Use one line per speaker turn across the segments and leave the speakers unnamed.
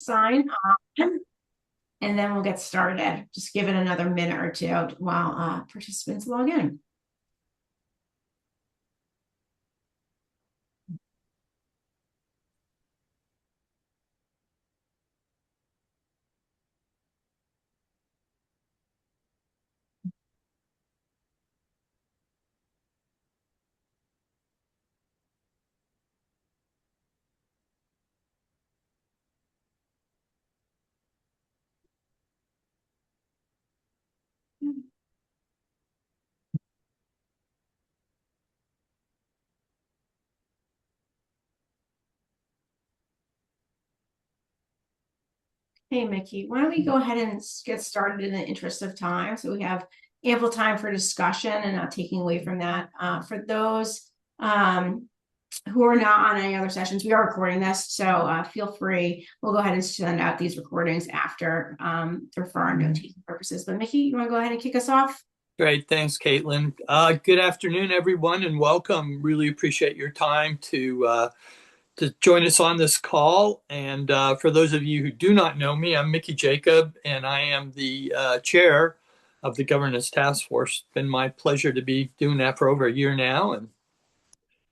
sign on, and then we'll get started. Just give it another minute or two while participants log in. Hey, Mickey, why don't we go ahead and get started in the interest of time so we have ample time for discussion and not taking away from that. For those who are not on any other sessions, we are recording this, so feel free. We'll go ahead and send out these recordings after for our note-taking purposes. But Mickey, you want to go ahead and kick us off?
Great. Thanks, Caitlin. Good afternoon, everyone, and welcome. Really appreciate your time to join us on this call. And for those of you who do not know me, I'm Mickey Jacob, and I am the chair of the Governance Task Force. It's been my pleasure to be doing that for over a year now. And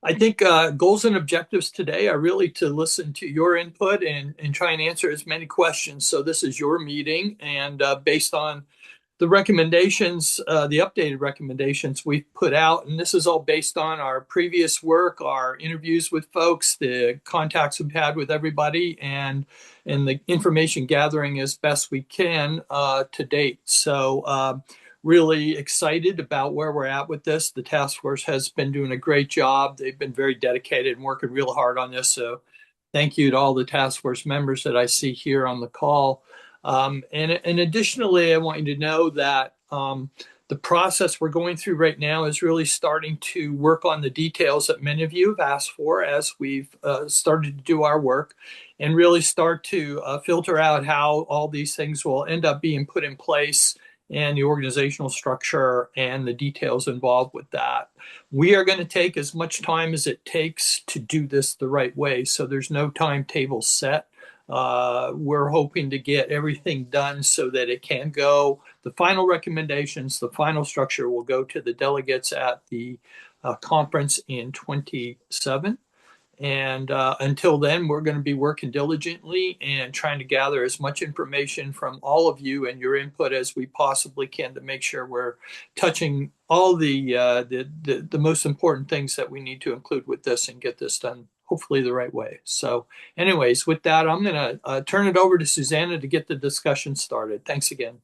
I think goals and objectives today are really to listen to your input and try and answer as many questions. So this is your meeting, and based on the recommendations, the updated recommendations we've put out, and this is all based on our previous work, our interviews with folks, the contacts we've had with everybody, and the information gathering as best we can to date. So really excited about where we're at with this. The task force has been doing a great job. They've been very dedicated and working real hard on this. So thank you to all the task force members that I see here on the call. And additionally, I want you to know that the process we're going through right now is really starting to work on the details that many of you have asked for as we've started to do our work and really start to filter out how all these things will end up being put in place and the organizational structure and the details involved with that. We are going to take as much time as it takes to do this the right way. So there's no timetable set. We're hoping to get everything done so that it can go. The final recommendations, the final structure will go to the delegates at the conference in 27. And until then, we're going to be working diligently and trying to gather as much information from all of you and your input as we possibly can to make sure we're touching all the most important things that we need to include with this and get this done hopefully the right way. So anyways, with that, I'm going to turn it over to Susanna to get the discussion started. Thanks again.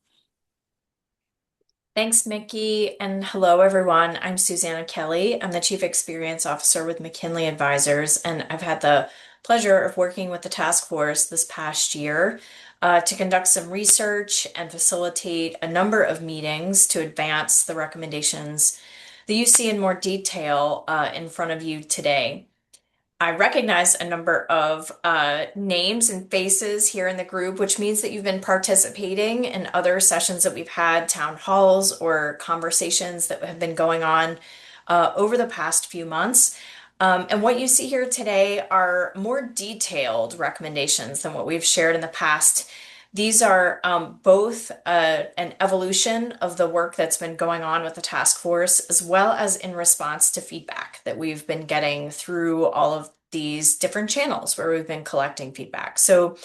Thanks, Mickey, and hello, everyone. I'm Susanna Kelly. I'm the Chief Experience Officer with McKinley Advisors, and I've had the pleasure of working with the task force this past year to conduct some research and facilitate a number of meetings to advance the recommendations that you see in more detail in front of you today. I recognize a number of names and faces here in the group, which means that you've been participating in other sessions that we've had, town halls or conversations that have been going on over the past few months. And what you see here today are more detailed recommendations than what we've shared in the past. These are both an evolution of the work that's been going on with the task force, as well as in response to feedback that we've been getting through all of these different channels where we've been collecting feedback. So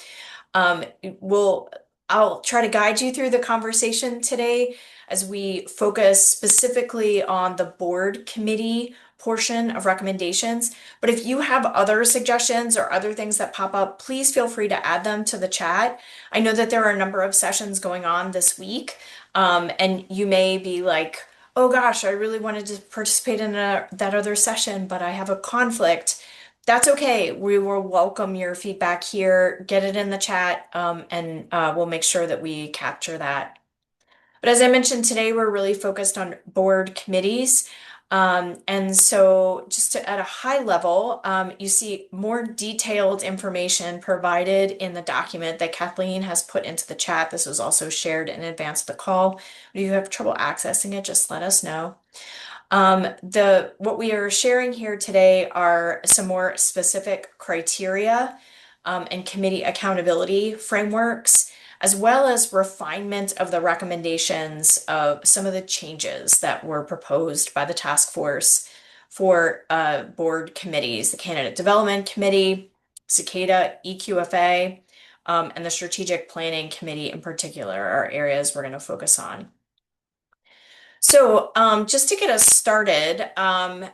I'll try to guide you through the conversation today as we focus specifically on the board committee portion of recommendations. But if you have other suggestions or other things that pop up, please feel free to add them to the chat. I know that there are a number of sessions going on this week, and you may be like, oh gosh, I really wanted to participate in that other session, but I have a conflict. That's okay. We will welcome your feedback here, get it in the chat, and we'll make sure that we capture that. But as I mentioned today, we're really focused on board committees. And so just at a high level, you see more detailed information provided in the document that Kathleen has put into the chat. This was also shared in advance of the call. If you have trouble accessing it, just let us know. What we are sharing here today are some more specific criteria and committee accountability frameworks, as well as refinement of the recommendations of some of the changes that were proposed by the task force for board committees, the Candidate Development Committee, Cicada, EQFA, and the Strategic Planning Committee in particular are areas we're going to focus on. So just to get us started, I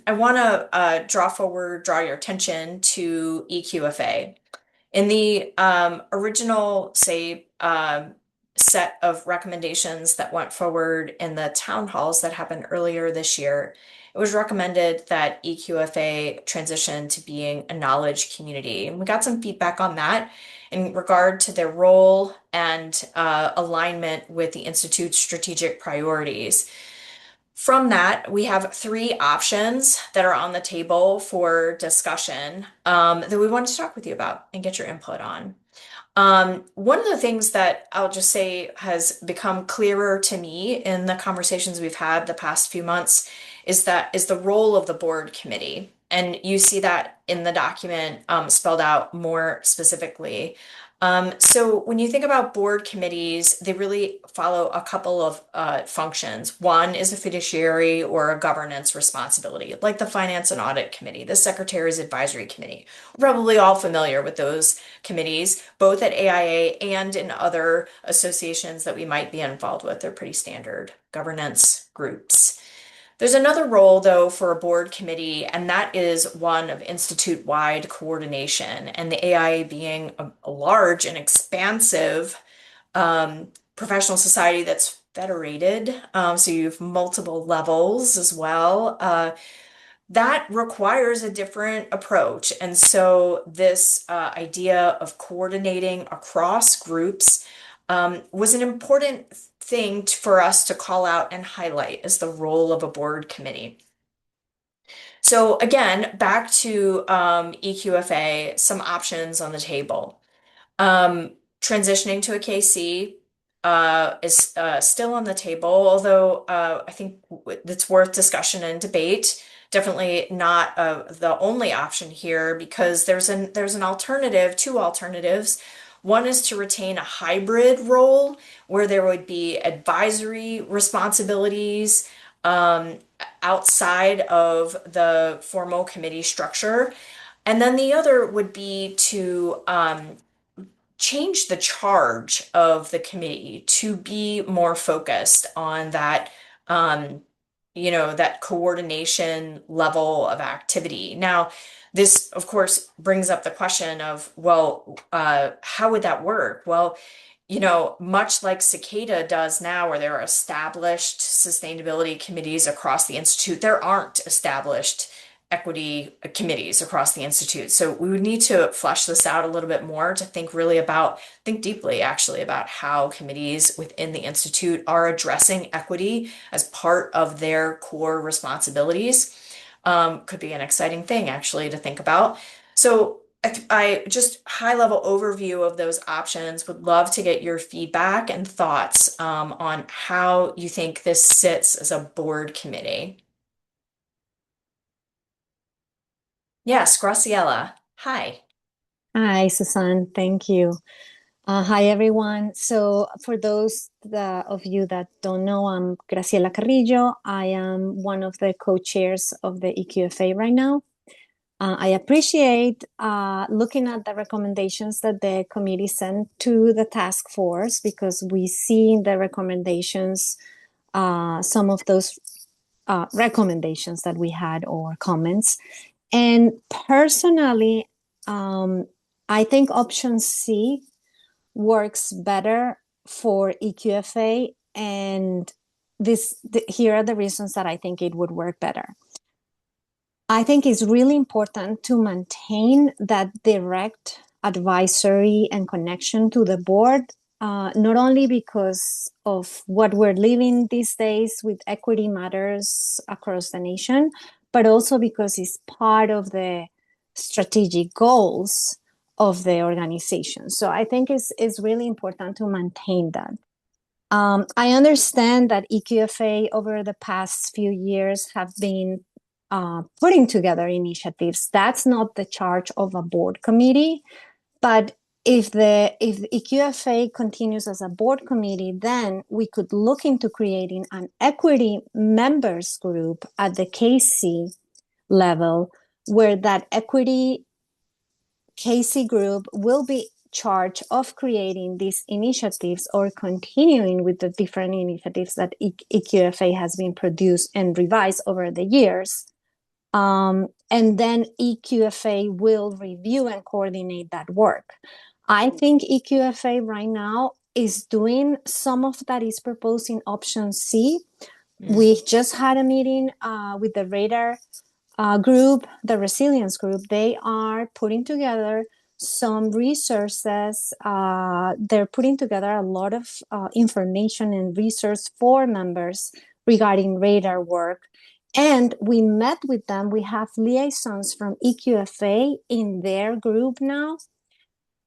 want to draw your attention to EQFA. In the original, say, set of recommendations that went forward in the town halls that happened earlier this year, it was recommended that EQFA transition to being a knowledge community. And we got some feedback on that in regard to their role and alignment with the Institute's strategic priorities. From that, we have three options that are on the table for discussion that we wanted to talk with you about and get your input on. One of the things that I'll just say has become clearer to me in the conversations we've had the past few months is the role of the board committee. And you see that in the document spelled out more specifically. So when you think about board committees, they really follow a couple of functions. One is a fiduciary or a governance responsibility, like the Finance and Audit Committee, the Secretary's Advisory Committee. We're probably all familiar with those committees, both at AIA and in other associations that we might be involved with. They're pretty standard governance groups. There's another role, though, for a board committee, and that is one of institute-wide coordination, and the AIA being a large and expansive professional society that's federated, so you have multiple levels as well. That requires a different approach, and so this idea of coordinating across groups was an important thing for us to call out and highlight as the role of a board committee. So again, back to EQFA, some options on the table. Transitioning to a KC is still on the table, although I think it's worth discussion and debate. Definitely not the only option here because there's an alternative, two alternatives. One is to retain a hybrid role where there would be advisory responsibilities outside of the formal committee structure. And then the other would be to change the charge of the committee to be more focused on that, that coordination level of activity. Now, this, of course, brings up the question of, well, how would that work? Well, much like Cicada does now, where there are established sustainability committees across the Institute, there aren't established equity committees across the Institute. So we would need to flesh this out a little bit more to think deeply actually about how committees within the Institute are addressing equity as part of their core responsibilities. Could be an exciting thing actually to think about. So I just high-level overview of those options, would love to get your feedback and thoughts on how you think this sits as a board committee. Yes, Graciela. Hi.
Hi, Susan. Thank you. Hi, everyone. So for those of you that don't know, I'm Graciela Carrillo. I am one of the co-chairs of the EQFA right now. I appreciate looking at the recommendations that the committee sent to the task force because we see in the recommendations some of those recommendations that we had or comments. And personally, I think option C works better for EQFA, and here are the reasons that I think it would work better. I think it's really important to maintain that direct advisory and connection to the board, not only because of what we're living these days with equity matters across the nation, but also because it's part of the strategic goals of the organization. So I think it's really important to maintain that. I understand that EQFA over the past few years have been putting together initiatives. That's not the charge of a board committee. But if the EQFA continues as a board committee, then we could look into creating an equity members group at the KC level, where that equity KC group will be charged of creating these initiatives or continuing with the different initiatives that EQFA has been produced and revised over the years. And then EQFA will review and coordinate that work. I think EQFA right now is doing some of that is proposing option C. We just had a meeting with the radar group, the resilience group. They are putting together some resources. They're putting together a lot of information and research for members regarding radar work. And we met with them. We have liaisons from EQFA in their group now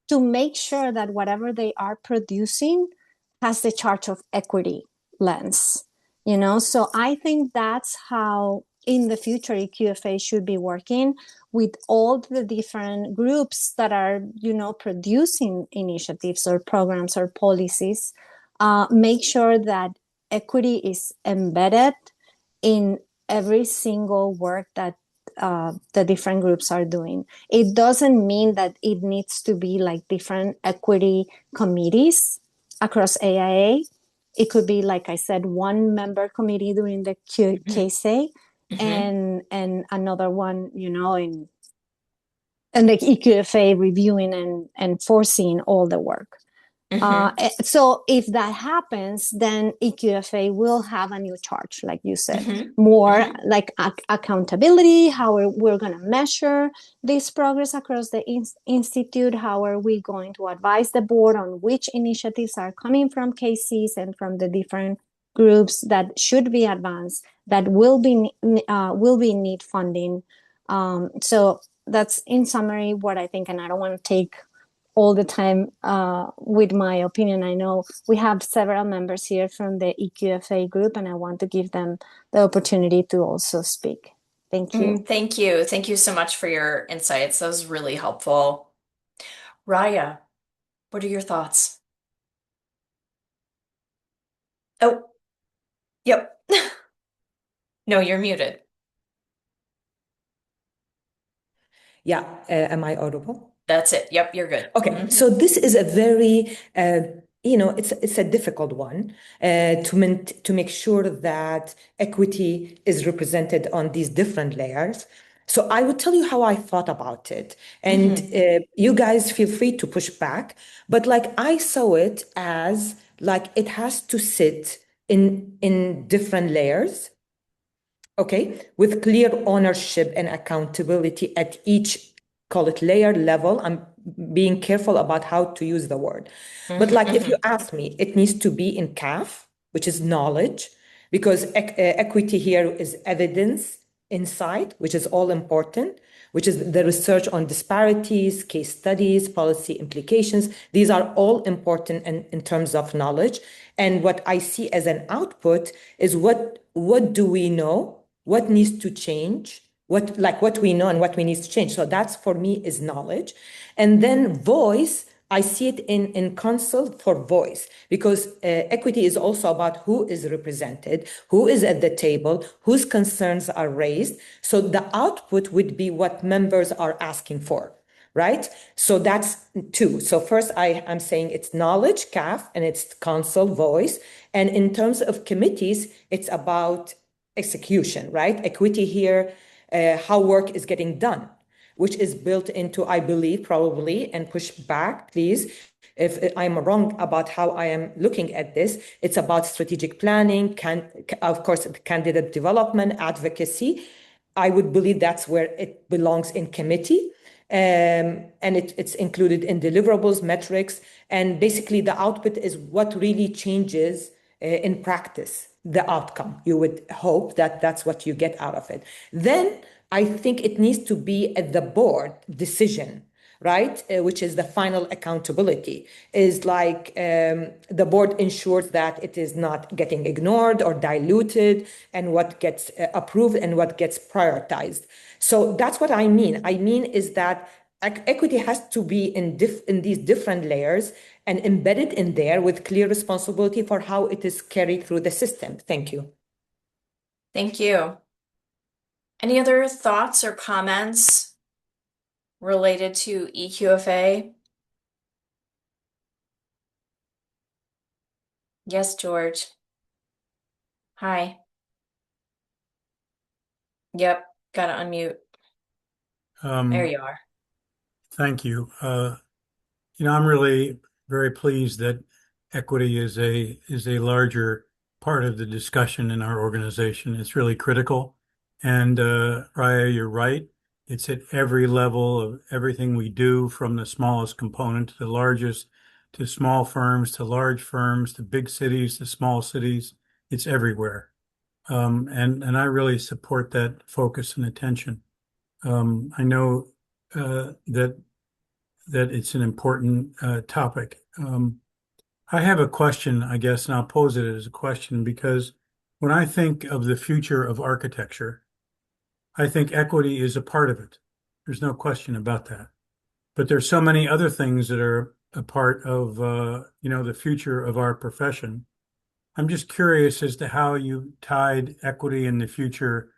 to make sure that whatever they are producing has the charge of equity lens. So I think that's how in the future EQFA should be working with all the different groups that are producing initiatives or programs or policies. Make sure that equity is embedded in every single work that the different groups are doing. It doesn't mean that it needs to be like different equity committees across AIA. It could be, like I said, one member committee during the KSA and another one, in the EQFA reviewing and foreseeing all the work. So if that happens, then EQFA will have a new charge, like you said, more like accountability, how we're going to measure this progress across the institute, how are we going to advise the board on which initiatives are coming from KCs and from the different groups that should be advanced, that will be need funding. So that's in summary what I think, and I don't want to take all the time with my opinion. I know we have several members here from the EQFA group, and I want to give them the opportunity to also speak. Thank you.
Thank you. Thank you so much for your insights. That was really helpful. Raya, what are your thoughts? Oh, yep. No, you're muted.
Yeah, am I audible?
That's it. Yep, you're good.
Okay, so this is a very, it's a difficult one to make sure that equity is represented on these different layers. So I would tell you how I thought about it, and you guys feel free to push back. But like I saw it as like it has to sit in different layers. Okay, with clear ownership and accountability at each, call it layer level. I'm being careful about how to use the word. But like if you ask me, it needs to be in CAF, which is knowledge, because equity here is evidence, insight, which is all important, which is the research on disparities, case studies, policy implications. These are all important in terms of knowledge. And what I see as an output is what do we know? What needs to change? What we know and what we need to change. So that's for me is knowledge. And then voice, I see it in council for voice, because equity is also about who is represented, who is at the table, whose concerns are raised. So the output would be what members are asking for, right? So that's two. So first I'm saying it's knowledge, CAF, and it's council, voice. And in terms of committees, it's about execution, right? Equity here, how work is getting done, which is built into, I believe, probably, and push back, please, if I'm wrong about how I am looking at this. It's about strategic planning, of course, candidate development, advocacy. I would believe that's where it belongs in committee. And it's included in deliverables, metrics, and basically the output is what really changes in practice, the outcome. You would hope that that's what you get out of it. Then I think it needs to be at the board decision, right? Which is the final accountability, is like the board ensures that it is not getting ignored or diluted, and what gets approved and what gets prioritized. So that's what I mean. I mean is that equity has to be in these different layers and embedded in there with clear responsibility for how it is carried through the system. Thank you.
Thank you. Any other thoughts or comments related to EQFA? Yes, George. Hi. Yep, gotta unmute. There you are.
Thank you. I'm really very pleased that equity is a larger part of the discussion in our organization. It's really critical. And Raya, you're right. It's at every level of everything we do, from the smallest component to the largest, to small firms, to large firms, to big cities, to small cities. It's everywhere. And I really support that focus and attention. I know that it's an important topic. I have a question, I guess, and I'll pose it as a question, because when I think of the future of architecture, I think equity is a part of it. There's no question about that. But there's so many other things that are a part of, the future of our profession. I'm just curious as to how you tied equity and the future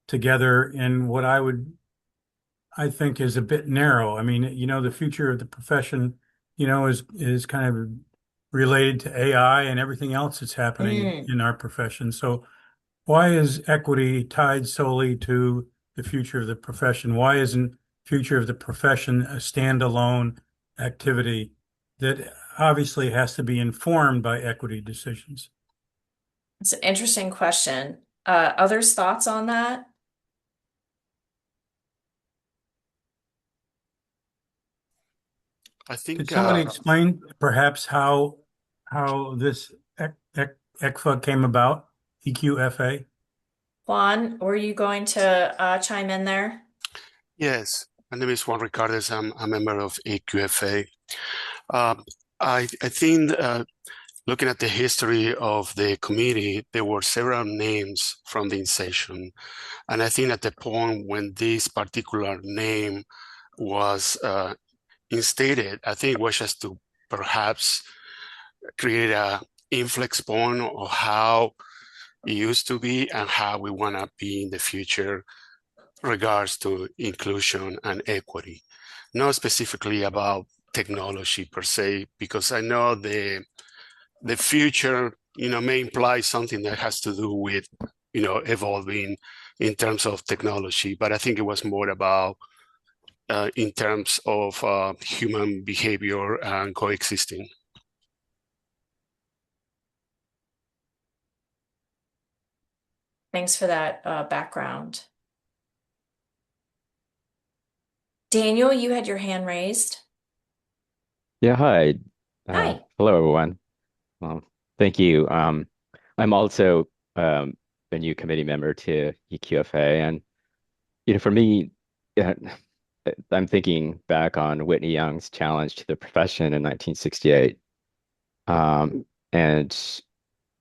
together in what I think is a bit narrow. I mean, the future of the profession, is kind of related to AI and everything else that's happening in our profession. So why is equity tied solely to the future of the profession? Why isn't future of the profession a standalone activity that obviously has to be informed by equity decisions?
It's an interesting question. Others' thoughts on that?
I think
Could somebody explain perhaps how this ECFA came about, EQFA?
Juan, were you going to chime in there?
yes. My name is Juan Ricardes. I'm a member of AQFA. I think looking at the history of the committee, there were several names from the inception. And I think at the point when this particular name was instated, I think it was just to perhaps create a inflex point of how it used to be and how we want to be in the future regards to inclusion and equity. Not specifically about technology per se, because I know the future, may imply something that has to do with, evolving in terms of technology. But I think it was more about in terms of human behavior and coexisting.
Thanks for that background. Daniel, you had your hand raised.
Yeah, hi.
Hi.
Hello, everyone. Thank you. I'm also a new committee member to EQFA, and for me, uh, I'm thinking back on Whitney Young's challenge to the profession in 1968, and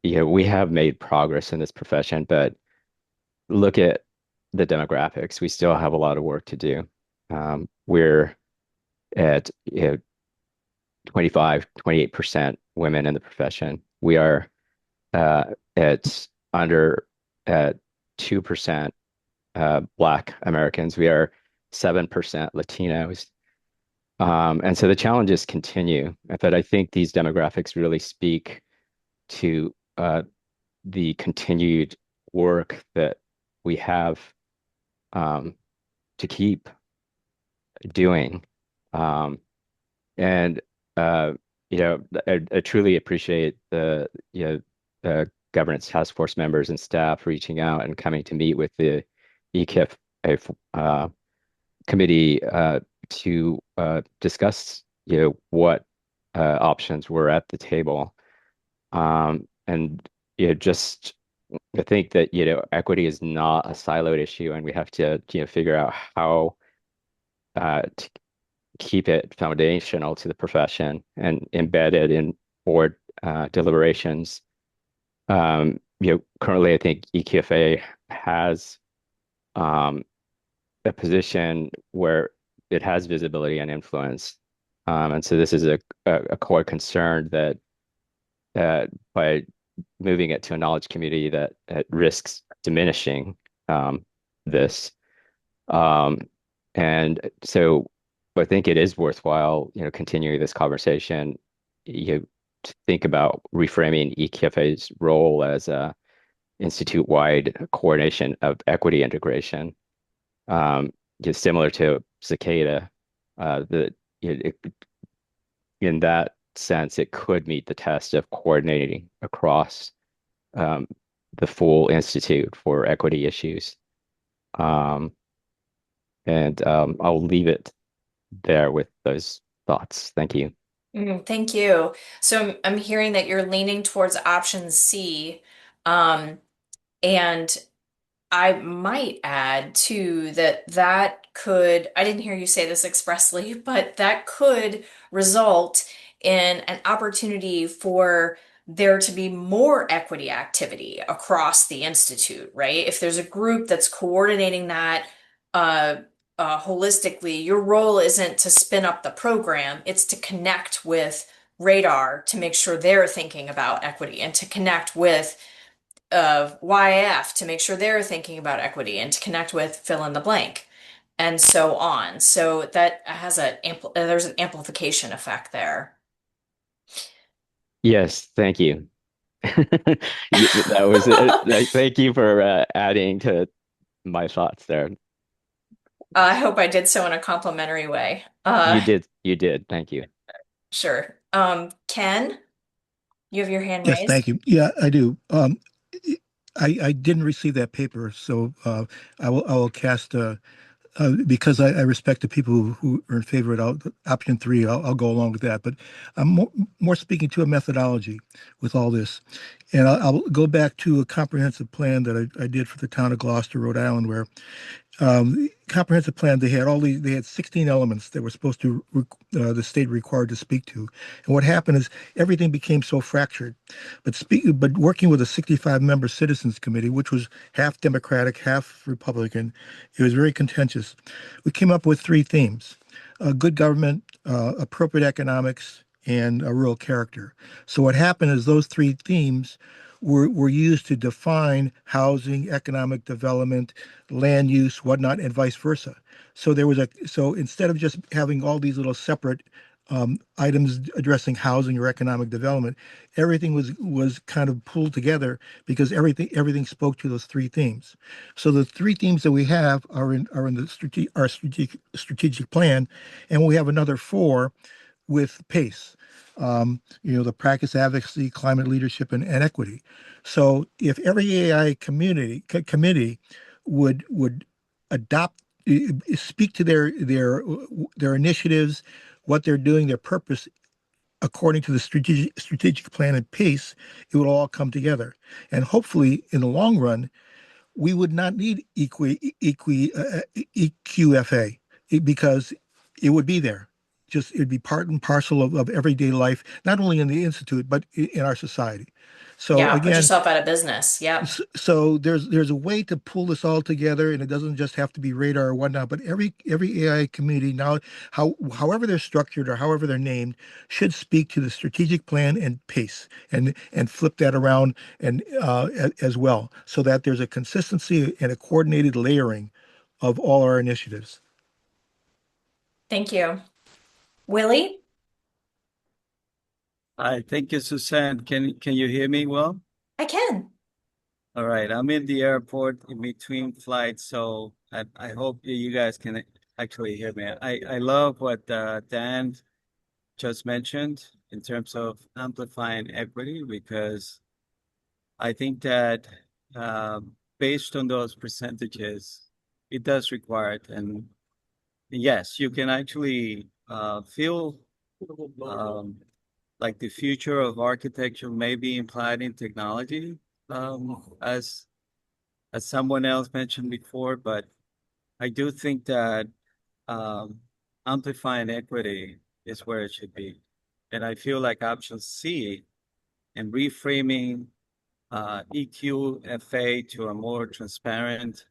we have made progress in this profession, but look at the demographics. We still have a lot of work to do. We're at 25, 28% women in the profession. We are at under at 2% Black Americans. We are 7% Latinos. And so the challenges continue. But I think these demographics really speak to the continued work that we have to keep doing. And I truly appreciate the governance task force members and staff reaching out and coming to meet with the EKIF committee to discuss what options were at the table. And just I think that equity is not a siloed issue, and we have to figure out how to keep it foundational to the profession and embedded in board deliberations. Currently, I think EQFA has a position where it has visibility and influence. And so this is a core concern that by moving it to a knowledge community that risks diminishing this. And so I think it is worthwhile, continuing this conversation, to think about reframing EQFA's role as a institute-wide coordination of equity integration. Just similar to Cicada, in that sense, it could meet the test of coordinating across the full institute for equity issues. And I'll leave it there with those thoughts. Thank you.
Thank you. So I'm hearing that you're leaning towards option C. And I might add too that could, I didn't hear you say this expressly, but that could result in an opportunity for there to be more equity activity across the institute, right? If there's a group that's coordinating that holistically, your role isn't to spin up the program, it's to connect with Radar to make sure they're thinking about equity and to connect with YF to make sure they're thinking about equity and to connect with fill in the blank and so on. So that has there's an amplification effect there.
Yes, thank you. That was it. Thank you for adding to my thoughts there.
I hope I did so in a complimentary way.
You did. Thank you.
Sure. Ken, you have your hand
Yes,
raised.
thank you. Yeah, I do. I didn't receive that paper, so I will cast because I respect the people who are in favor of option three. I'll go along with that, but I'm more speaking to a methodology with all this, and I'll go back to a comprehensive plan that I did for the town of Gloucester, Rhode Island, where comprehensive plan, they had 16 elements that were supposed to the state required to speak to. And what happened is everything became so fractured. But working with a 65-member citizens committee, which was half Democratic, half Republican, it was very contentious. We came up with three themes: good government, appropriate economics, and a rural character. So what happened is those three themes were used to define housing, economic development, land use, whatnot, and vice versa. So instead of just having all these little separate items addressing housing or economic development, everything was kind of pulled together because everything spoke to those three themes. So the three themes that we have are in our strategic plan, and we have another four with PACE. The practice, advocacy, climate leadership, and equity. So if every AI committee would adopt, speak to their initiatives, what they're doing, their purpose, according to the strategic plan and PACE, it would all come together. And hopefully, in the long run, we would not need EQFA because it would be there. Just it'd be part and parcel of everyday life, not only in the institute but in our society. So
Yeah, put
again,
yourself out of business. Yep.
so there's a way to pull this all together, and it doesn't just have to be Radar or whatnot. But every AI community now, however they're structured or however they're named, should speak to the strategic plan and PACE, and flip that around and as well, so that there's a consistency and a coordinated layering of all our initiatives.
Thank you. Willie?
Hi, thank you, Suzanne. Can you hear me well?
I can.
All right, I'm in the airport in between flights, so I hope you guys can actually hear me. I love what Dan just mentioned in terms of amplifying equity, because I think that based on those percentages, it does require it. And yes, you can actually feel like the future of architecture may be implied in technology, as someone else mentioned before, but I do think that amplifying equity is where it should be. And I feel like option C and reframing EQFA to a more transparent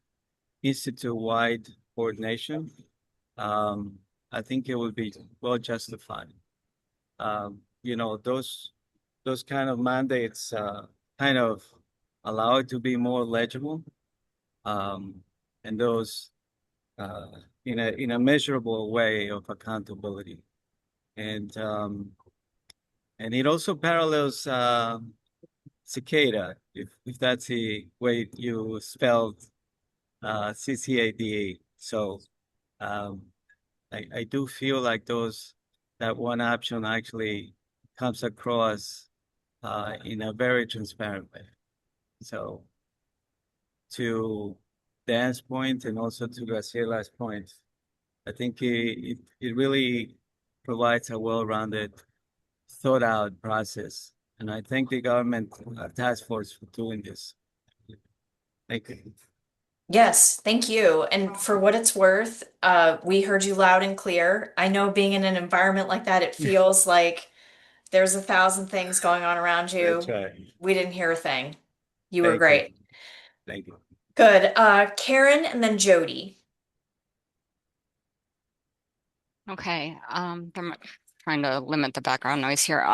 institute-wide coordination I think it would be well justified. Those kind of mandates kind of allow it to be more legible, and those in a measurable way of accountability, and it also parallels cicada, if that's the way you spelled CCADA. So I do feel like that one option actually comes across in a very transparent way. So to Dan's point and also to Graciela's point, I think it really provides a well-rounded, thought-out process. And I thank the government task force for doing this. Thank you.
Yes, thank you. And for what it's worth, we heard you loud and clear. I know being in an environment like that, it feels like there's 1,000 things going on around you.
That's right.
We didn't hear a thing. You were
Thank
great.
you. Thank you.
Good. Karen and then Jody.
Okay. I'm trying to limit the background noise here.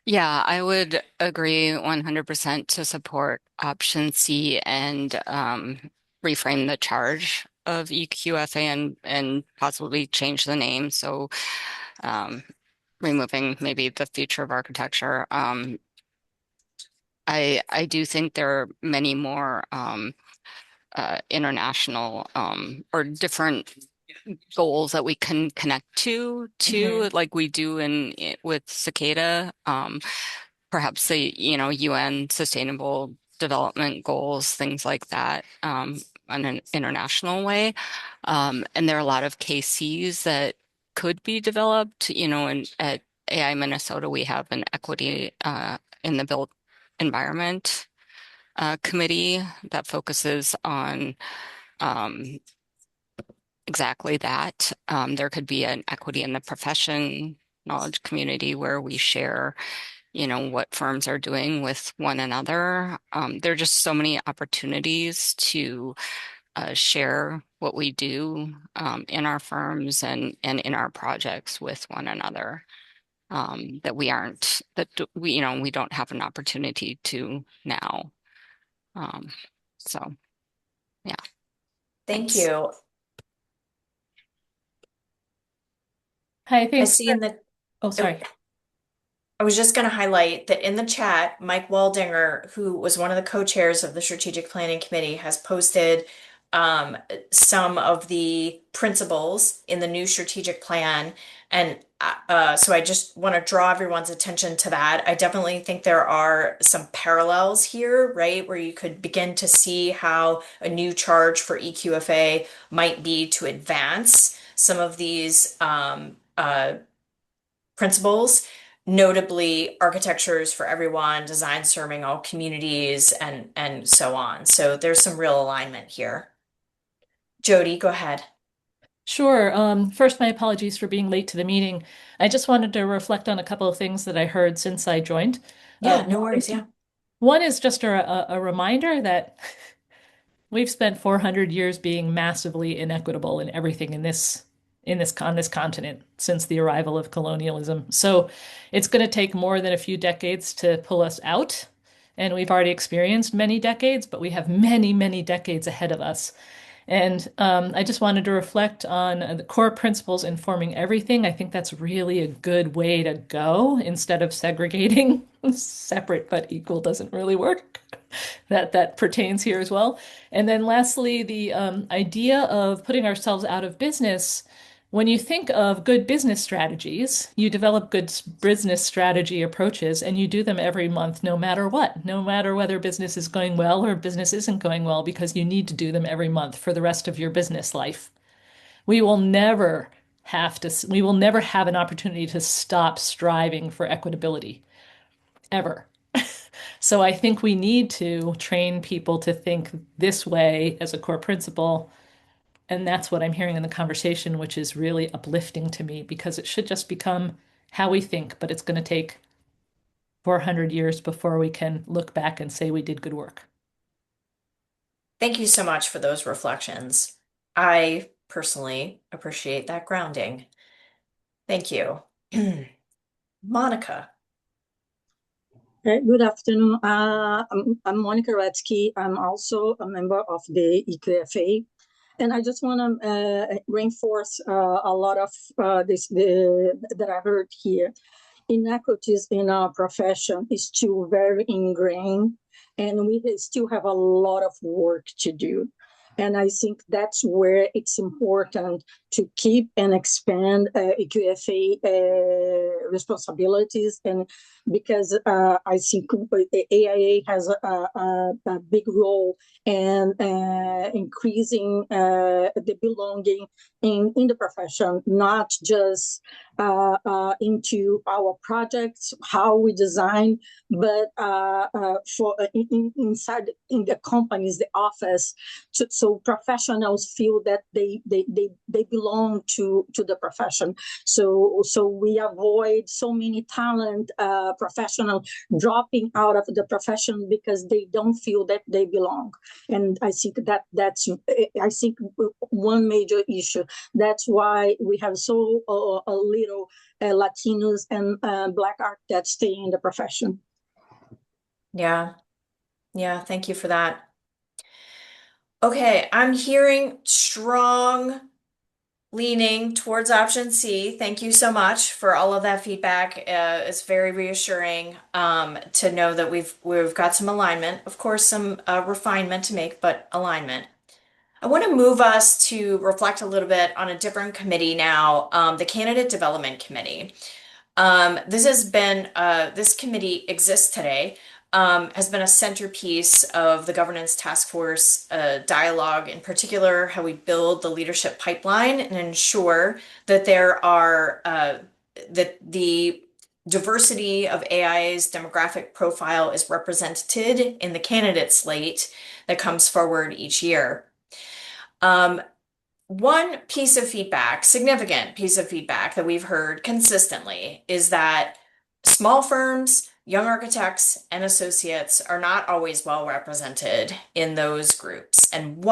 Yeah, I would agree 100% to support option C and reframe the charge of EQFA and possibly change the name. So removing maybe the future of architecture. I do think there are many more international or different goals that we can connect to like we do with Cicada. Perhaps the UN Sustainable Development Goals, things like that, on an international way. And there are a lot of KCs that could be developed. And at AI Minnesota, we have an equity in the built environment committee that focuses on exactly that. There could be an equity in the profession knowledge community where we share what firms are doing with one another. There are just so many opportunities to share what we do in our firms and in our projects with one another, that we don't have an opportunity to now. So yeah.
Thank
Thanks.
you.
Hi,
I
thanks.
see in the
Oh, sorry.
I was just going to highlight that in the chat, Mike Waldinger, who was one of the co-chairs of the Strategic Planning Committee, has posted some of the principles in the new strategic plan. And so I just want to draw everyone's attention to that. I definitely think there are some parallels here, right, where you could begin to see how a new charge for EQFA might be to advance some of these principles, notably architectures for everyone, design serving all communities, and so on. So there's some real alignment here. Jody, go ahead.
Sure. First, my apologies for being late to the meeting. I just wanted to reflect on a couple of things that I heard since I joined.
Yeah, no worries. Yeah.
One is just a reminder that we've spent 400 years being massively inequitable in everything on this continent since the arrival of colonialism. So it's going to take more than a few decades to pull us out. And we've already experienced many decades, but we have many, many decades ahead of us. And I just wanted to reflect on the core principles informing everything. I think that's really a good way to go instead of segregating. Separate but equal doesn't really work. That pertains here as well. And then lastly, the idea of putting ourselves out of business. When you think of good business strategies, you develop good business strategy approaches and you do them every month, no matter what, no matter whether business is going well or business isn't going well, because you need to do them every month for the rest of your business life. We will never have an opportunity to stop striving for equitability, ever. So I think we need to train people to think this way as a core principle. And that's what I'm hearing in the conversation, which is really uplifting to me because it should just become how we think, but it's going to take 400 years before we can look back and say we did good work.
Thank you so much for those reflections. I personally appreciate that grounding. Thank you. Monica.
Good afternoon. I'm Monica Retsky. I'm also a member of the EQFA. And I just want to reinforce a lot of that I heard here. Inequities in our profession is still very ingrained, and we still have a lot of work to do. And I think that's where it's important to keep and expand EQFA responsibilities, and because I think AIA has a big role in increasing the belonging in the profession, not just into our projects, how we design, but for inside in the companies, the office, so professionals feel that they belong to the profession. So we avoid so many talent professionals dropping out of the profession because they don't feel that they belong. And I think that's one major issue. That's why we have so little Latinos and Black architects staying in the profession.
Yeah. Thank you for that. Okay, I'm hearing strong leaning towards option C. Thank you so much for all of that feedback. It's very reassuring to know that we've got some alignment. Of course, some refinement to make, but alignment. I want to move us to reflect a little bit on a different committee now, the Candidate Development Committee. This committee exists today, has been a centerpiece of the governance task force dialogue, in particular, how we build the leadership pipeline and ensure that that the diversity of AIA's demographic profile is represented in the candidate slate that comes forward each year. One piece of feedback, significant piece of feedback that we've heard consistently is that small firms, young architects, and associates are not always well represented in those groups. And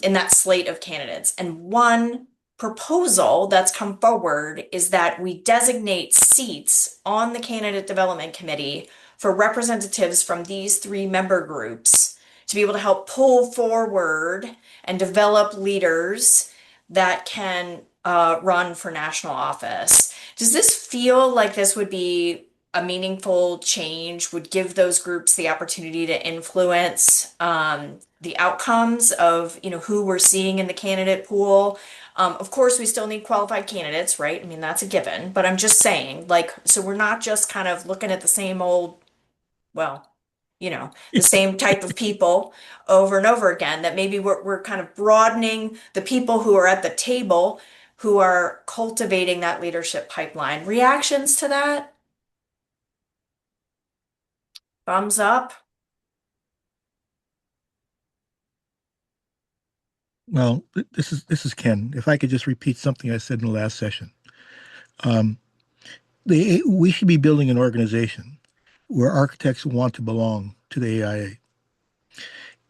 in that slate of candidates. And one proposal that's come forward is that we designate seats on the Candidate Development Committee for representatives from these 3 member groups to be able to help pull forward and develop leaders that can run for national office. Does this feel like this would be a meaningful change, would give those groups the opportunity to influence the outcomes of who we're seeing in the candidate pool? Of course, we still need qualified candidates, right? I mean, that's a given, but I'm just saying, so we're not just kind of looking at the same old, the same type of people over and over again, that maybe we're kind of broadening the people who are at the table, who are cultivating that leadership pipeline. Reactions to that? Thumbs up?
Well, this is Ken. If I could just repeat something I said in the last session. We should be building an organization where architects want to belong to the AIA.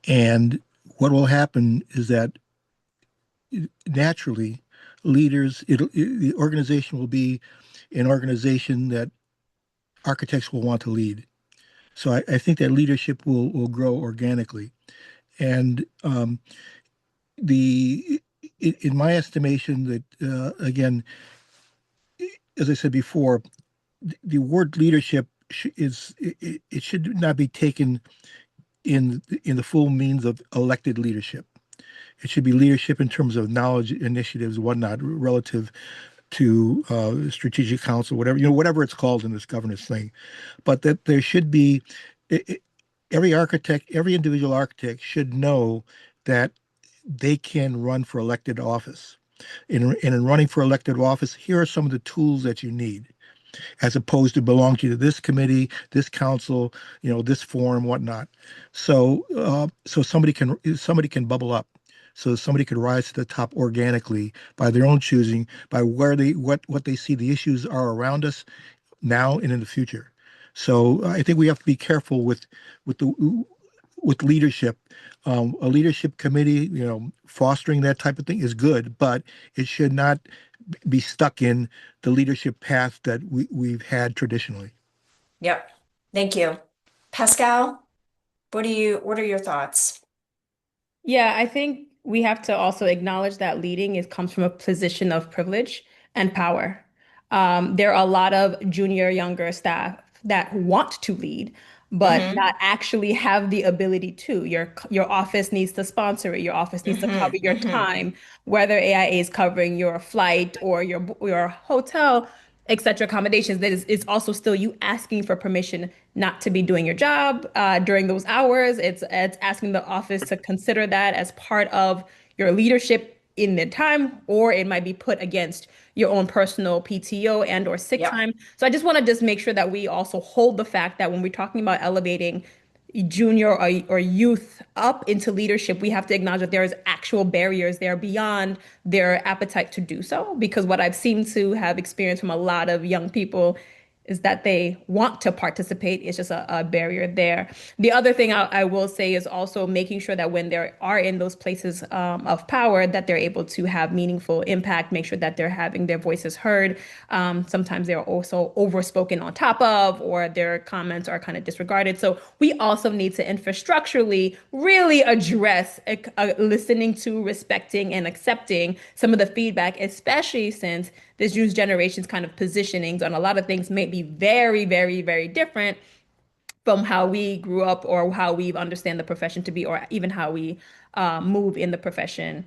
And what will happen is that naturally the organization will be an organization that architects will want to lead. So I think that leadership will grow organically. And in my estimation, that again, as I said before, the word leadership it should not be taken in the full means of elected leadership. It should be leadership in terms of knowledge, initiatives, whatnot, relative to strategic council, whatever it's called in this governance thing. But that there should be every individual architect should know that they can run for elected office. And in running for elected office, here are some of the tools that you need, as opposed to belong to this committee, this council, this forum, whatnot. So somebody can bubble up. So somebody could rise to the top organically by their own choosing, by what they see the issues are around us now and in the future. So I think we have to be careful with leadership. A leadership committee, fostering that type of thing is good, but it should not be stuck in the leadership path that we've had traditionally.
Yep. Thank you. Pascal, what are your thoughts?
Yeah, I think we have to also acknowledge that leading comes from a position of privilege and power. There are a lot of junior, younger staff that want to lead, but
Mm-hmm.
not actually have the ability to. Your office needs to sponsor it. Your office needs to cover
Mm-hmm.
your
Mm-hmm.
time, whether AIA is covering your flight or your hotel, etc. accommodations. That is also still you asking for permission not to be doing your job during those hours. It's asking the office to consider that as part of your leadership in the time, or it might be put against your own personal PTO and or sick
Yep.
time. So I just want to just make sure that we also hold the fact that when we're talking about elevating junior or youth up into leadership, we have to acknowledge that there is actual barriers there beyond their appetite to do so. Because what I've seen to have experienced from a lot of young people is that they want to participate. It's just a barrier there. The other thing I will say is also making sure that when they are in those places of power, that they're able to have meaningful impact, make sure that they're having their voices heard. Sometimes they're also overspoken on top of, or their comments are kind of disregarded. So we also need to infrastructurally really address listening to, respecting, and accepting some of the feedback, especially since this youth generation's kind of positionings on a lot of things may be very, very, very different from how we grew up or how we understand the profession to be, or even how we move in the profession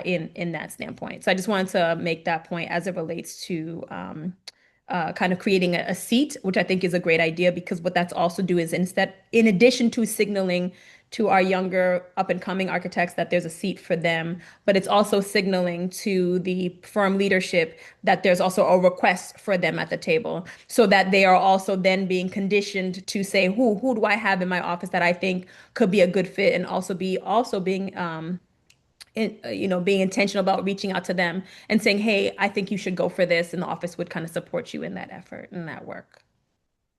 in that standpoint. So I just wanted to make that point as it relates to kind of creating a seat, which I think is a great idea, because what that's also do is instead, in addition to signaling to our younger up and coming architects that there's a seat for them, but it's also signaling to the firm leadership that there's also a request for them at the table, so that they are also then being conditioned to say, who do I have in my office that I think could be a good fit, and also being being intentional about reaching out to them and saying, hey, I think you should go for this, and the office would kind of support you in that effort and that work.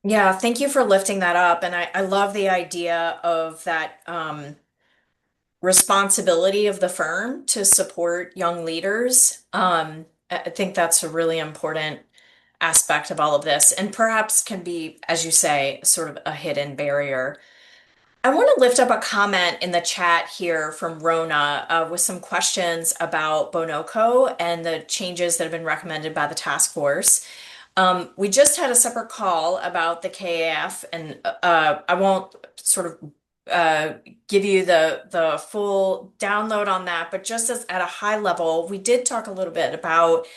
Yeah, thank you for lifting that up. And I love the idea of that responsibility of the firm to support young leaders. I think that's a really important aspect of all of this, and perhaps can be, as you say, sort of a hidden barrier. I want to lift up a comment in the chat here from Rona with some questions about Bonoco and the changes that have been recommended by the task force. We just had a separate call about the KAF, and I won't sort of give you the full download on that, but just as at a high level, we did talk a little bit about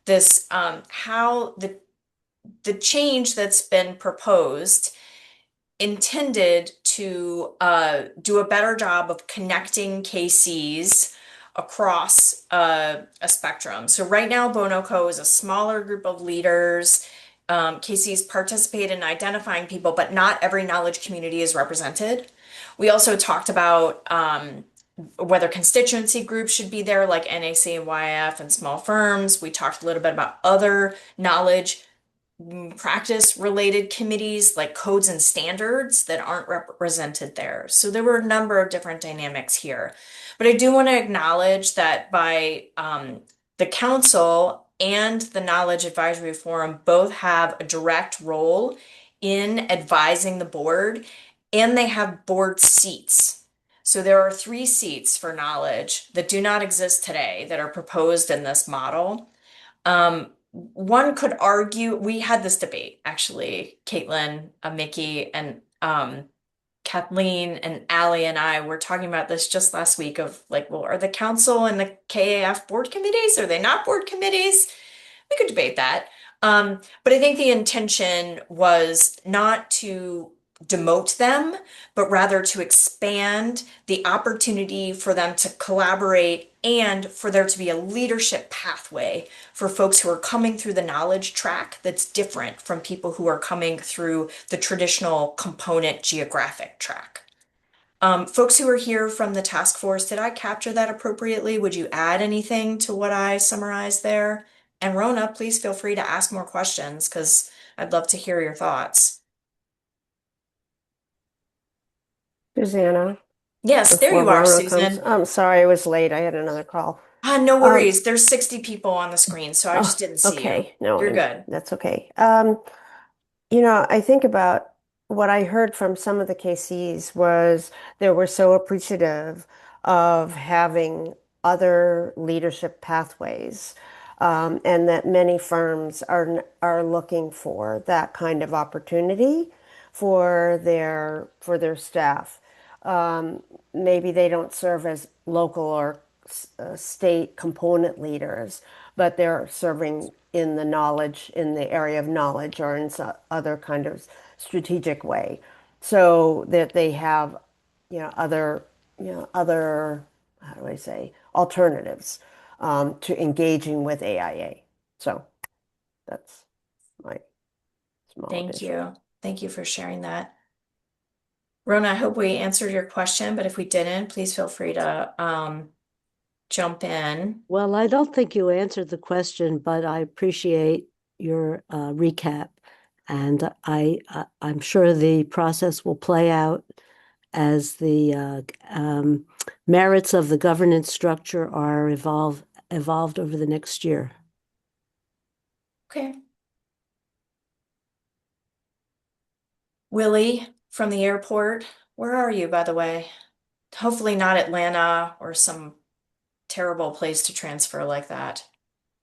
this, how the change that's been proposed intended to do a better job of connecting KCs across a spectrum. So right now, Bonoco is a smaller group of leaders. KCs participate in identifying people, but not every knowledge community is represented. We also talked about whether constituency groups should be there, like NAC and YF and small firms. We talked a little bit about other knowledge practice related committees like codes and standards that aren't represented there. So there were a number of different dynamics here. But I do want to acknowledge that by the council and the Knowledge Advisory Forum both have a direct role in advising the board, and they have board seats. So there are 3 seats for knowledge that do not exist today that are proposed in this model. One could argue, we had this debate actually, Caitlin, Mickey, and Kathleen and Allie and I were talking about this just last week of like, well, are the council and the KAF board committees? Are they not board committees? We could debate that. But I think the intention was not to demote them, but rather to expand the opportunity for them to collaborate and for there to be a leadership pathway for folks who are coming through the knowledge track that's different from people who are coming through the traditional component geographic track. Folks who are here from the task force, did I capture that appropriately? Would you add anything to what I summarized there? And Rona, please feel free to ask more questions because I'd love to hear your thoughts.
Susanna.
Yes, there you are, Susan.
I'm sorry I was late. I had another call.
No worries. There's 60 people on the screen, so I just didn't see
Okay,
you.
no,
You're good.
that's okay. I think about what I heard from some of the KCs was they were so appreciative of having other leadership pathways, and that many firms are looking for that kind of opportunity for their staff. Maybe they don't serve as local or state component leaders, but they're serving in the area of knowledge or in some other kind of strategic way, so that they have, other, how do I say, alternatives to engaging with AIA. So that's my small
Thank
addition.
you. Thank you for sharing that. Rona, I hope we answered your question, but if we didn't, please feel free to jump in.
Well, I don't think you answered the question, but I appreciate your recap. And I'm sure the process will play out as the merits of the governance structure are evolved over the next year.
Okay. Willie from the airport, where are you, by the way? Hopefully not Atlanta or some terrible place to transfer like that.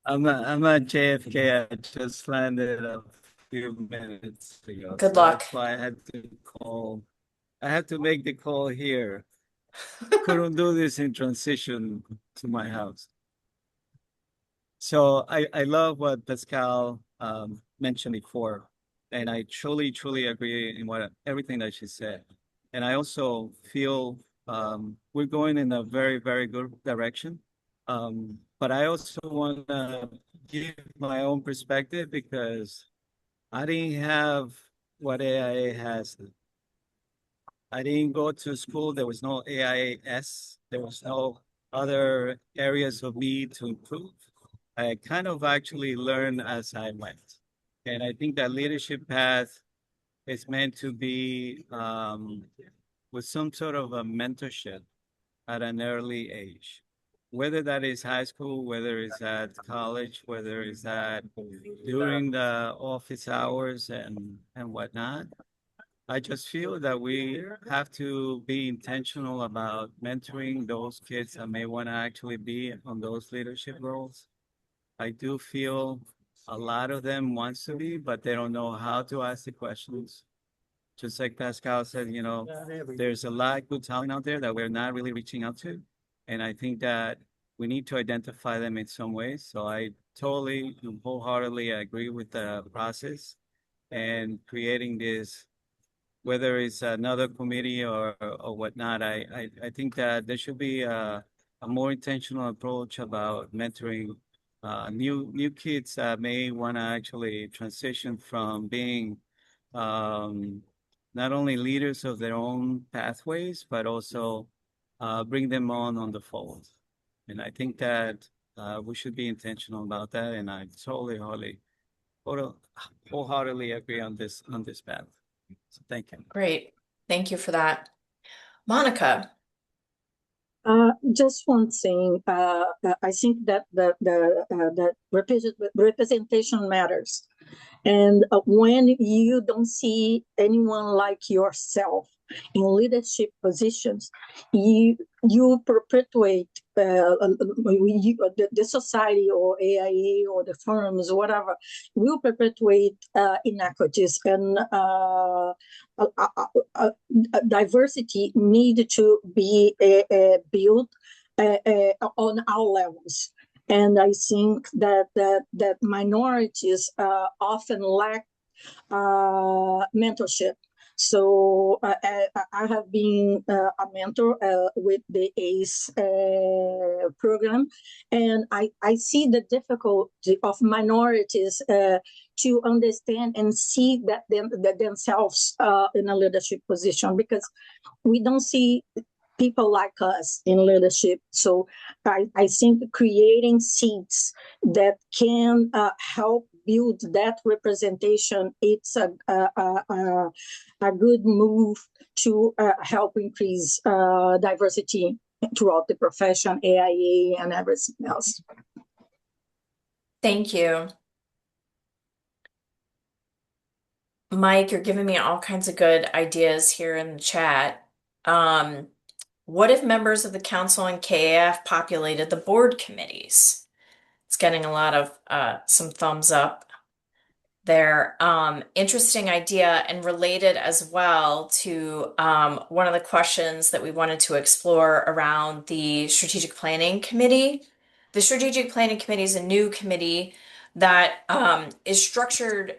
I'm at JFK. I just landed a few minutes ago.
Good
so
luck.
That's why I had to call. I had to make the call here. Couldn't do this in transition to my house. So I love what Pascal mentioned before, and I truly agree in everything that she said. And I also feel we're going in a very good direction. But I also want to give my own perspective because I didn't have what AIA has. I didn't go to school. There was no AIAS. There was no other areas of me to improve. I kind of actually learned as I went. And I think that leadership path is meant to be with some sort of a mentorship at an early age. Whether that is high school, whether it's at college, whether it's at during the office hours and whatnot. I just feel that we have to be intentional about mentoring those kids that may want to actually be on those leadership roles. I do feel a lot of them wants to be, but they don't know how to ask the questions. Just like Pascal said, there's a lot of good talent out there that we're not really reaching out to. And I think that we need to identify them in some ways. So I totally and wholeheartedly agree with the process and creating this, whether it's another committee or whatnot. I think that there should be a more intentional approach about mentoring new kids that may want to actually transition from being not only leaders of their own pathways, but also bring them on the fold. And I think that we should be intentional about that. And I wholeheartedly agree on this path. So thank you.
Great. Thank you for that. Monica.
Just one thing. I think that the representation matters. And when you don't see anyone like yourself in leadership positions, you perpetuate the society or AIA or the firms, whatever, will perpetuate inequities, and diversity need to be built on all levels. And I think that minorities often lack mentorship. So I have been a mentor with the ACE program, and I see the difficulty of minorities to understand and see that themselves in a leadership position, because we don't see people like us in leadership. So I think creating seats that can help build that representation, it's a good move to help increase diversity throughout the profession, AIA and everything else.
Thank you. Mike, you're giving me all kinds of good ideas here in the chat. What if members of the council and KAF populated the board committees? It's getting a lot of some thumbs up there. Interesting idea and related as well to one of the questions that we wanted to explore around the Strategic Planning Committee. The Strategic Planning Committee is a new committee that is structured.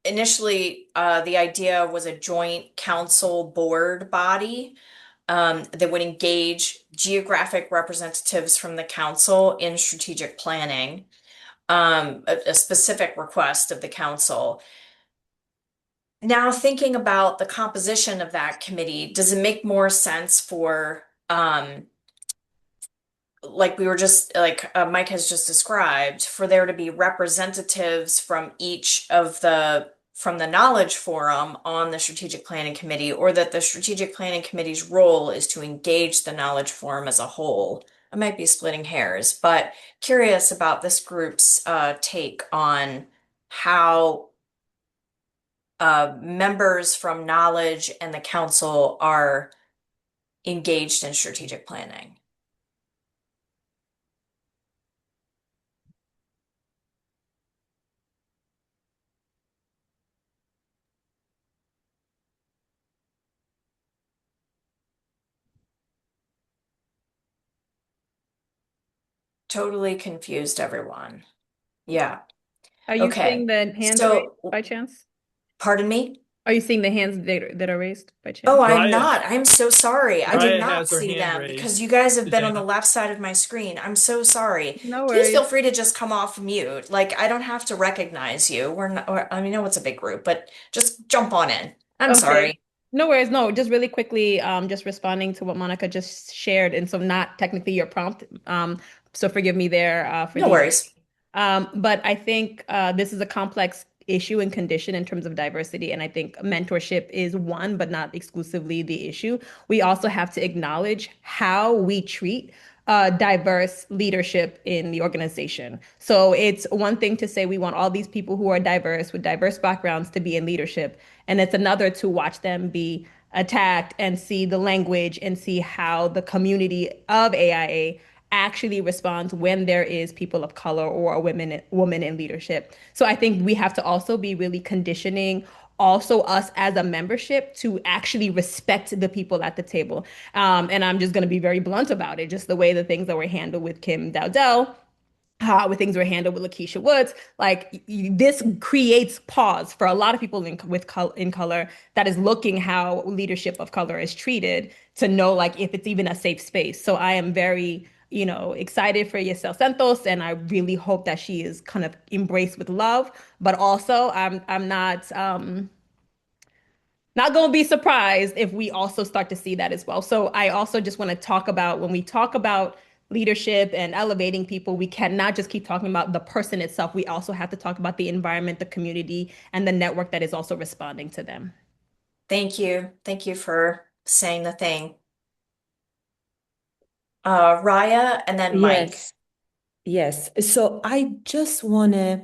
Initially, the idea was a joint council board body that would engage geographic representatives from the council in strategic planning, a specific request of the council. Now, thinking about the composition of that committee, does it make more sense for, like we were just, like Mike has just described, for there to be representatives from each of from the knowledge forum on the strategic planning committee, or that the strategic planning committee's role is to engage the knowledge forum as a whole? I might be splitting hairs, but curious about this group's take on how members from knowledge and the council are engaged in strategic planning. Totally confused everyone. Yeah.
Are you
Okay.
seeing the hands
So,
raised by chance?
pardon me?
Are you seeing the hands that are raised by chance?
Oh, I'm
Raya-
not. I'm so sorry. I did
Raya
not
has her
see
hand
them
raised.
because you guys have been on the
Susanna?
left side of my screen. I'm so sorry.
No
Please feel
worries.
free to just come off mute. Like, I don't have to recognize you. We're not, I mean, I know it's a big group, but just jump on in. I'm
Okay.
sorry.
No worries. No, just really quickly, just responding to what Monica just shared, and so not technically your prompt. So forgive me there for
No
the
worries.
But I think this is a complex issue and condition in terms of diversity. And I think mentorship is one, but not exclusively the issue. We also have to acknowledge how we treat diverse leadership in the organization. So it's one thing to say we want all these people who are diverse with diverse backgrounds to be in leadership. And it's another to watch them be attacked and see the language and see how the community of AIA actually responds when there is people of color or a woman in leadership. So I think we have to also be really conditioning also us as a membership to actually respect the people at the table. And I'm just going to be very blunt about it, just the way the things that were handled with Kim Dowdell, how things were handled with Lakeisha Woods, like this creates pause for a lot of people in color that is looking how leadership of color is treated, to know like if it's even a safe space. So I am very, excited for Yesel Santos, and I really hope that she is kind of embraced with love. But also, I'm not going to be surprised if we also start to see that as well. So I also just want to talk about, when we talk about leadership and elevating people, we cannot just keep talking about the person itself. We also have to talk about the environment, the community, and the network that is also responding to them.
Thank you. Thank you for saying the thing. Raya and then Mike.
Yes. So I just want to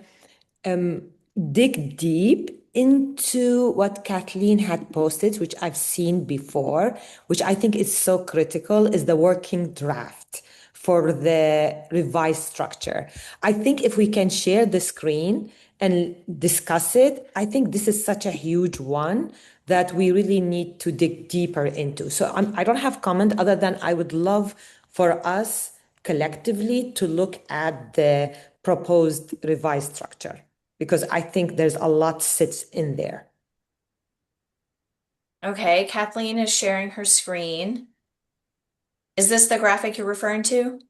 dig deep into what Kathleen had posted, which I've seen before, which I think is so critical, is the working draft for the revised structure. I think if we can share the screen and discuss it, I think this is such a huge one that we really need to dig deeper into. So I don't have comment other than I would love for us collectively to look at the proposed revised structure, because I think there's a lot sits in there.
Okay, Kathleen is sharing her screen. Is this the graphic you're referring to?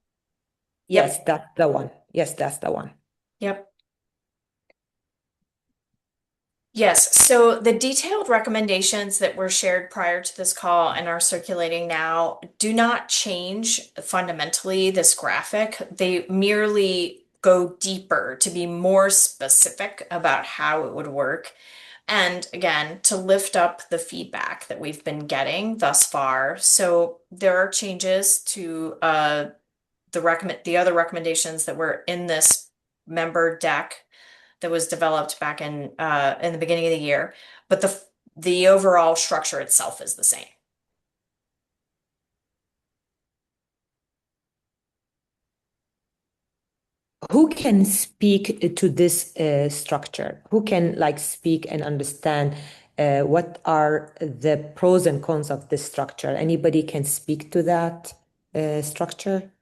Yes, that's the one. Yes, that's the one.
Yep. Yes, so the detailed recommendations that were shared prior to this call and are circulating now do not change fundamentally this graphic. They merely go deeper to be more specific about how it would work. and again, to lift up the feedback that we've been getting thus far. So there are changes to the other recommendations that were in this member deck that was developed back in the beginning of the year, but the overall structure itself is the same.
Who can speak to this structure? Who can speak and understand what are the pros and cons of this structure? Anybody can speak to that structure?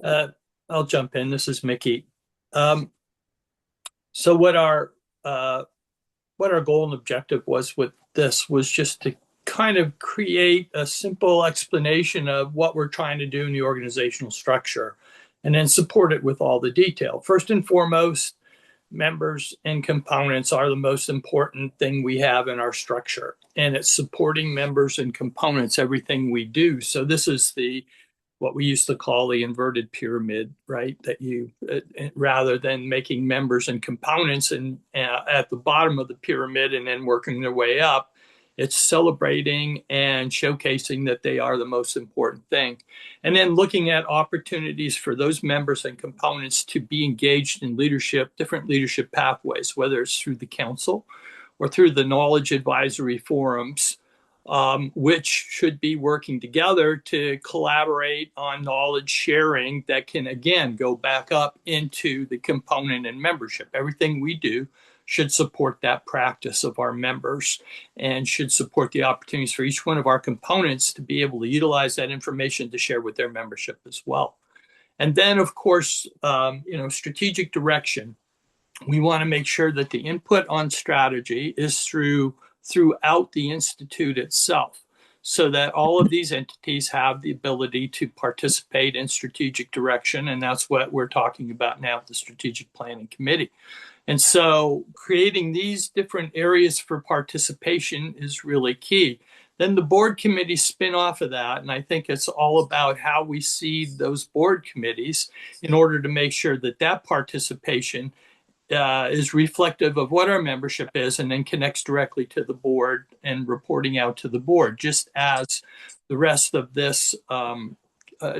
I'll jump in. This is Mickey. So what our goal and objective was with this was just to kind of create a simple explanation of what we're trying to do in the organizational structure, and then support it with all the detail. First and foremost, members and components are the most important thing we have in our structure, and it's supporting members and components, everything we do. So this is what we used to call the inverted pyramid, right? That you, rather than making members and components and at the bottom of the pyramid and then working their way up, it's celebrating and showcasing that they are the most important thing. And then looking at opportunities for those members and components to be engaged in leadership, different leadership pathways, whether it's through the council or through the knowledge advisory forums, which should be working together to collaborate on knowledge sharing that can, again, go back up into the component and membership. Everything we do should support that practice of our members and should support the opportunities for each one of our components to be able to utilize that information to share with their membership as well. And then, of course, strategic direction. We want to make sure that the input on strategy is throughout the Institute itself, so that all of these entities have the ability to participate in strategic direction. And that's what we're talking about now with the Strategic Planning Committee. And so creating these different areas for participation is really key. Then the board committees spin off of that. And I think it's all about how we see those board committees in order to make sure that that participation is reflective of what our membership is and then connects directly to the board and reporting out to the board, just as the rest of this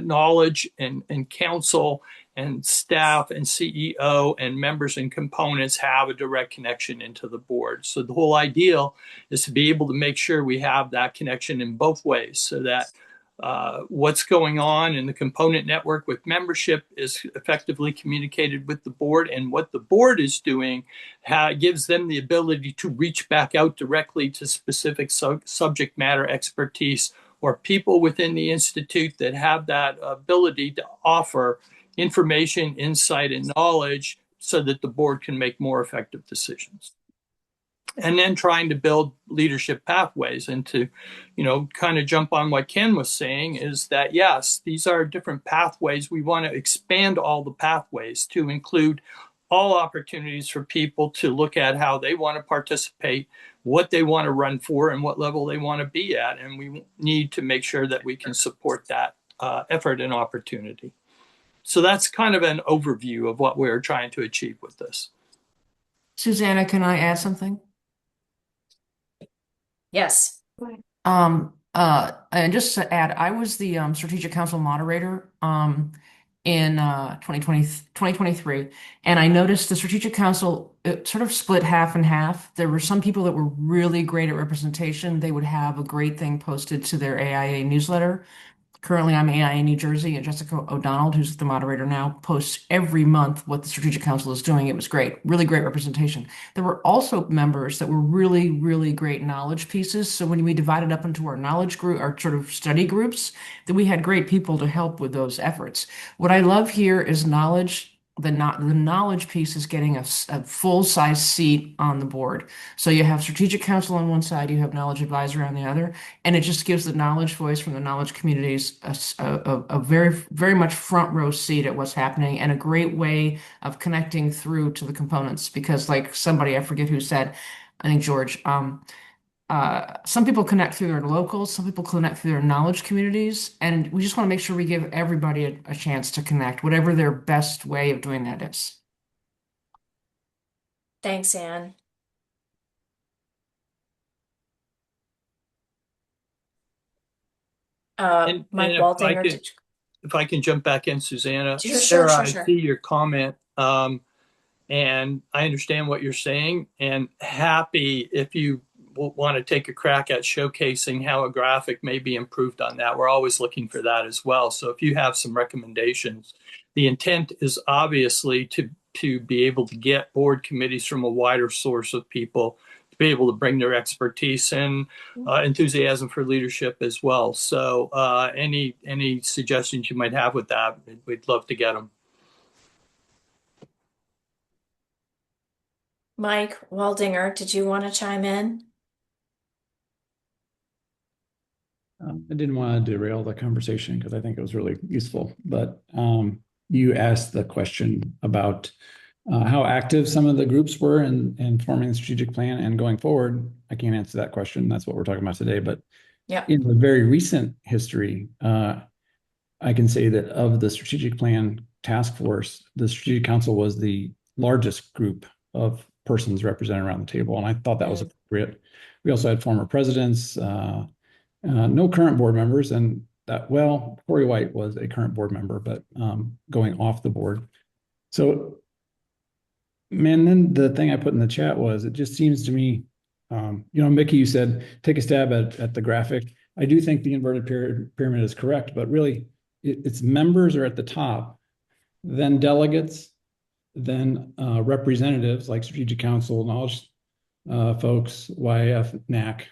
knowledge and council and staff and CEO and members and components have a direct connection into the board. So the whole ideal is to be able to make sure we have that connection in both ways, so that what's going on in the component network with membership is effectively communicated with the board, and what the board is doing gives them the ability to reach back out directly to specific subject matter expertise or people within the Institute that have that ability to offer information, insight, and knowledge so that the board can make more effective decisions. And then trying to build leadership pathways. And to, kind of jump on what Ken was saying is that, yes, these are different pathways. We want to expand all the pathways to include all opportunities for people to look at how they want to participate, what they want to run for, and what level they want to be at. And we need to make sure that we can support that effort and opportunity. So that's kind of an overview of what we're trying to achieve with this.
Susanna, can I add something?
Yes.
And just to add, I was the Strategic Council moderator in 2023, and I noticed the Strategic Council, it sort of split half and half. There were some people that were really great at representation. They would have a great thing posted to their AIA newsletter. Currently, I'm AIA New Jersey, and Jessica O'Donnell, who's the moderator now, posts every month what the Strategic Council is doing. It was great, really great representation. There were also members that were really, really great knowledge pieces. So when we divided up into our knowledge group, our sort of study groups, that we had great people to help with those efforts. What I love here is knowledge. The knowledge piece is getting a full-size seat on the board. So you have Strategic Council on one side, you have Knowledge Advisory on the other, and it just gives the knowledge voice from the knowledge communities a very, very much front row seat at what's happening, and a great way of connecting through to the components. Because like somebody, I forget who said, I think George, some people connect through their locals, some people connect through their knowledge communities, and we just want to make sure we give everybody a chance to connect, whatever their best way of doing that is.
Thanks, Anne. Mike
And
Waldinger,
if I can jump back in, Susanna.
Sure,
Sarah,
sure,
I
sure.
see your comment. And I understand what you're saying, and happy if you want to take a crack at showcasing how a graphic may be improved on that. We're always looking for that as well. So if you have some recommendations, the intent is obviously to be able to get board committees from a wider source of people, to be able to bring their expertise and enthusiasm for leadership as well. So any suggestions you might have with that, we'd love to get them.
Mike Waldinger, did you want to chime in?
I didn't want to derail the conversation because I think it was really useful, but you asked the question about how active some of the groups were in forming the strategic plan and going forward. I can't answer that question. That's what we're talking about today. But in the very recent history, I can say that of the strategic plan task force, the strategic council was the largest group of persons represented around the table. And I thought that was appropriate. We also had former presidents, no current board members, and that, well, Corey White was a current board member, but going off the board. So, man, then the thing I put in the chat was, it just seems to me, Mickey, you said, take a stab at the graphic. I do think the inverted pyramid is correct, but really its members are at the top, then delegates, then representatives like Strategic Council, knowledge folks, YF, NAC,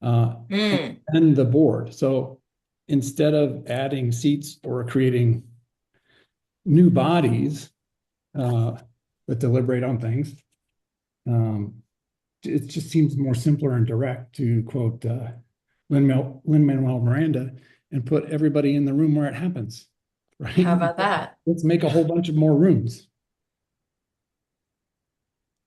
and the board. So instead of adding seats or creating new bodies that deliberate on things, it just seems more simpler and direct to quote Lin-Manuel Miranda and put everybody in the room where it happens. Right?
How about that?
Let's make a whole bunch of more rooms.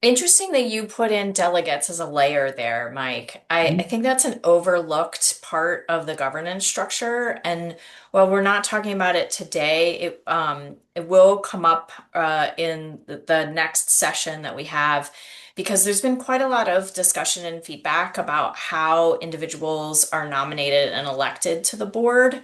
Interesting that you put in delegates as a layer there, Mike. I think that's an overlooked part of the governance structure. And while we're not talking about it today, it will come up in the next session that we have, because there's been quite a lot of discussion and feedback about how individuals are nominated and elected to the board.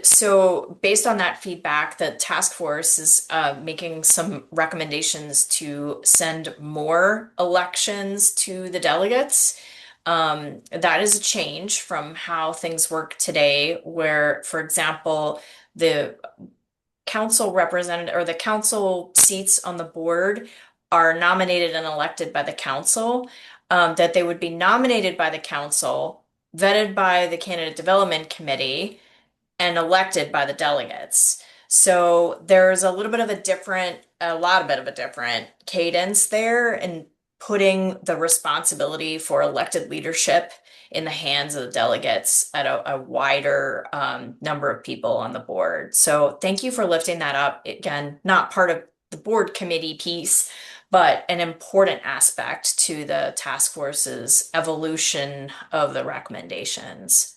So based on that feedback, the task force is making some recommendations to send more elections to the delegates. That is a change from how things work today, where, for example, the council representative or the council seats on the board are nominated and elected by the council, that they would be nominated by the council, vetted by the candidate development committee, and elected by the delegates. So there's a lot of a different cadence there, and putting the responsibility for elected leadership in the hands of the delegates at a wider number of people on the board. So thank you for lifting that up. Again, not part of the board committee piece, but an important aspect to the task force's evolution of the recommendations.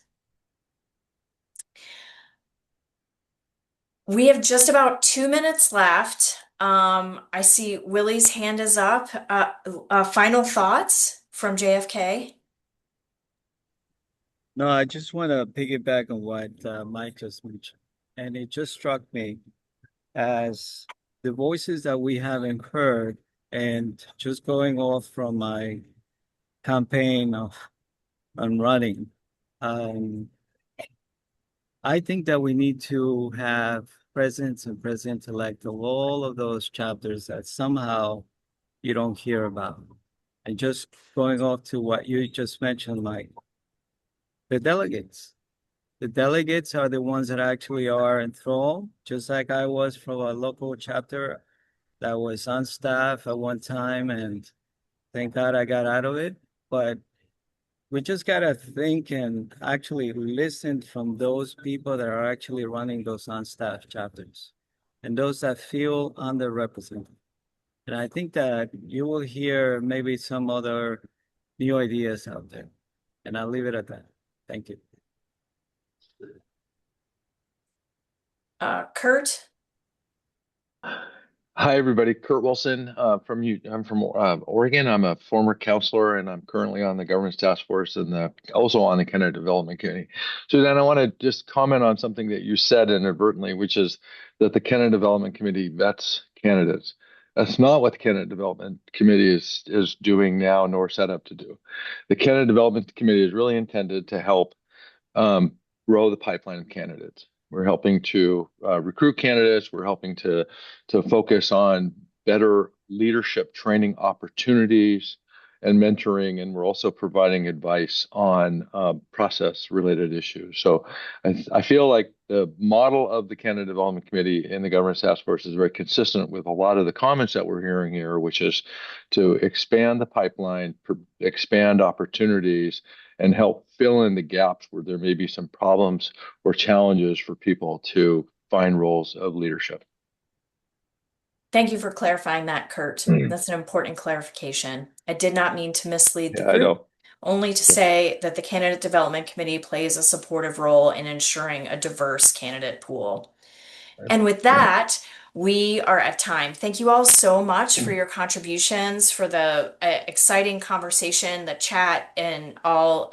We have just about 2 minutes left. I see Willie's hand is up. Final thoughts from JFK?
No, I just want to piggyback on what Mike just mentioned. And it just struck me as the voices that we haven't heard, and just going off from my campaign on running. I think that we need to have presidents and president-elect of all of those chapters that somehow you don't hear about. And just going off to what you just mentioned, Mike, the delegates. The delegates are the ones that actually are enthralled, just like I was from a local chapter that was on staff at one time, and thank God I got out of it. But we just gotta think and actually listen from those people that are actually running those on-staff chapters and those that feel underrepresented. And I think that you will hear maybe some other new ideas out there. And I'll leave it at that. Thank you.
Kurt?
Hi, everybody. Kurt Wilson I'm from Oregon. I'm a former counselor, and I'm currently on the governance task force and also on the Canada Development Committee. So then I want to just comment on something that you said inadvertently, which is that the Canada Development Committee vets candidates. That's not what the Canada Development Committee is doing now, nor set up to do. The Canada Development Committee is really intended to help grow the pipeline of candidates. We're helping to recruit candidates. We're helping to focus on better leadership training opportunities and mentoring, and we're also providing advice on process-related issues. So I feel like the model of the Canada Development Committee and the Governance Task Force is very consistent with a lot of the comments that we're hearing here, which is to expand the pipeline, expand opportunities, and help fill in the gaps where there may be some problems or challenges for people to find roles of leadership.
Thank you for clarifying that, Kurt. That's an important clarification. I did not mean to mislead the
Yeah, I
group,
know.
only to say that the Candidate Development Committee plays a supportive role in ensuring a diverse candidate pool. And with that, we are at time. Thank you all so much for your contributions, for the exciting conversation, the chat, and all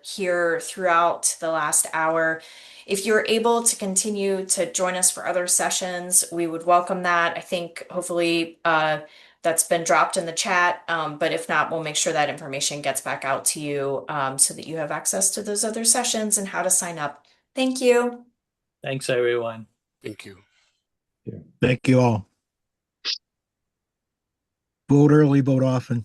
here throughout the last hour. If you're able to continue to join us for other sessions, we would welcome that. I think hopefully that's been dropped in the chat, but if not, we'll make sure that information gets back out to you so that you have access to those other sessions and how to sign up. Thank you.
Thanks, everyone.
Thank you.
Thank you all. Vote early, vote often.